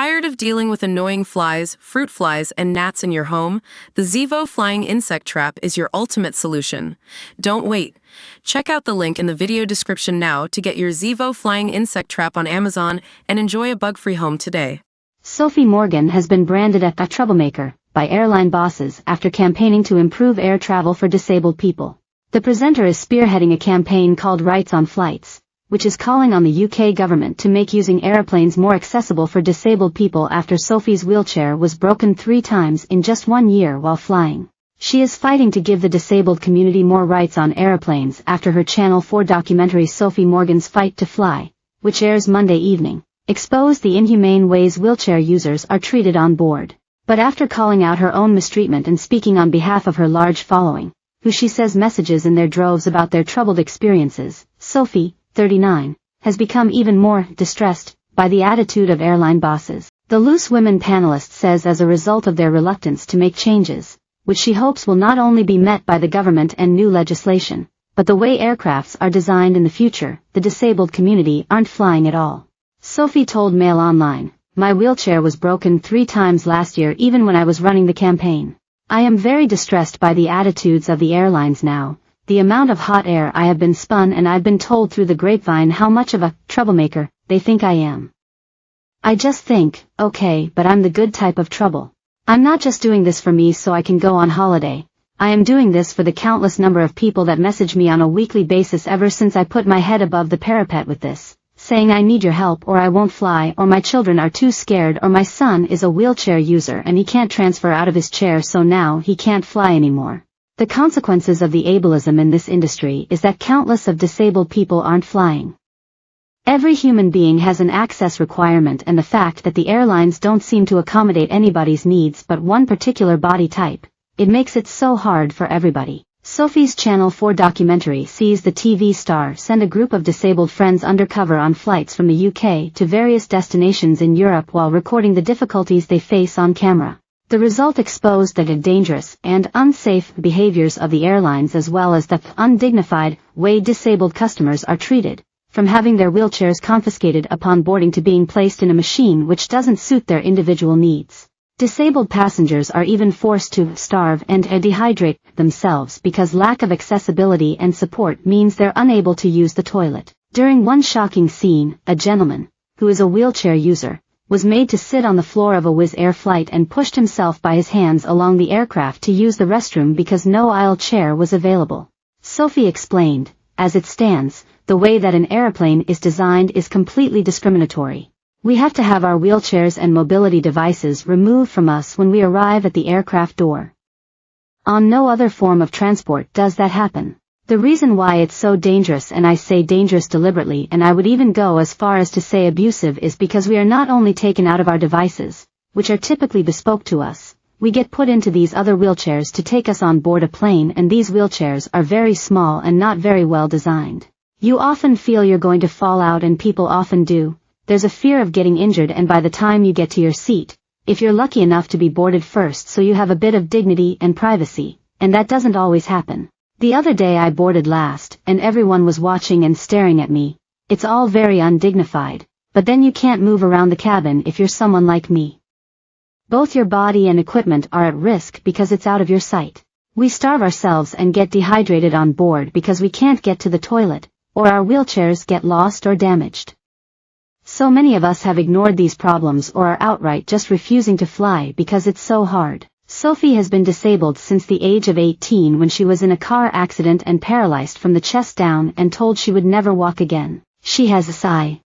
Tired of dealing with annoying flies, fruit flies, and gnats in your home? The Zevo Flying Insect Trap is your ultimate solution. Don't wait. Check out the link in the video description now to get your Zevo Flying Insect Trap on Amazon and enjoy a bug-free home today. Sophie Morgan has been branded a troublemaker by airline bosses after campaigning to improve air travel for disabled people. The presenter is spearheading a campaign called Rights on Flights, which is calling on the UK government to make using aeroplanes more accessible for disabled people after Sophie's wheelchair was broken 3 times in just 1 year while flying. She is fighting to give the disabled community more rights on airplanes after her Channel 4 documentary Sophie Morgan's Fight to Fly, which airs Monday evening, exposed the inhumane ways wheelchair users are treated on board. But after calling out her own mistreatment and speaking on behalf of her large following, who she says messages in their droves about their troubled experiences, Sophie, 39, has become even more distressed by the attitude of airline bosses. The Loose Women panelist says as a result of their reluctance to make changes, which she hopes will not only be met by the government and new legislation, but the way aircrafts are designed in the future, the disabled community aren't flying at all. Sophie told Mail Online, "My wheelchair was broken 3 times last year even when I was running the campaign. I am very distressed by the attitudes of the airlines now. The amount of hot air I have been spun, and I've been told through the grapevine how much of a troublemaker they think I am. I just think, okay, but I'm the good type of trouble. I'm not just doing this for me so I can go on holiday. I am doing this for the countless number of people that message me on a weekly basis ever since I put my head above the parapet with this, saying I need your help or I won't fly, or my children are too scared, or my son is a wheelchair user and he can't transfer out of his chair so now he can't fly anymore." The consequences of the ableism in this industry is that countless of disabled people aren't flying. Every human being has an access requirement, and the fact that the airlines don't seem to accommodate anybody's needs but one particular body type, it makes it so hard for everybody. Sophie's Channel 4 documentary sees the TV star send a group of disabled friends undercover on flights from the UK to various destinations in Europe while recording the difficulties they face on camera. The result exposed the dangerous and unsafe behaviors of the airlines as well as the undignified way disabled customers are treated, from having their wheelchairs confiscated upon boarding to being placed in a machine which doesn't suit their individual needs. Disabled passengers are even forced to starve and dehydrate themselves because lack of accessibility and support means they're unable to use the toilet. During one shocking scene, a gentleman, who is a wheelchair user, was made to sit on the floor of a Wizz Air flight and pushed himself by his hands along the aircraft to use the restroom because no aisle chair was available. Sophie explained, "As it stands, the way that an airplane is designed is completely discriminatory. We have to have our wheelchairs and mobility devices removed from us when we arrive at the aircraft door. On no other form of transport does that happen. The reason why it's so dangerous, and I say dangerous deliberately and I would even go as far as to say abusive, is because we are not only taken out of our devices, which are typically bespoke to us, we get put into these other wheelchairs to take us on board a plane, and these wheelchairs are very small and not very well designed. You often feel you're going to fall out, and people often do. There's a fear of getting injured, and by the time you get to your seat, if you're lucky enough to be boarded first so you have a bit of dignity and privacy, and that doesn't always happen. The other day I boarded last, and everyone was watching and staring at me. It's all very undignified, but then you can't move around the cabin if you're someone like me. Both your body and equipment are at risk because it's out of your sight. We starve ourselves and get dehydrated on board because we can't get to the toilet, or our wheelchairs get lost or damaged. So many of us have ignored these problems or are outright just refusing to fly because it's so hard." Sophie has been disabled since the age of 18 when she was in a car accident and paralyzed from the chest down and told she would never walk again. She has a sigh.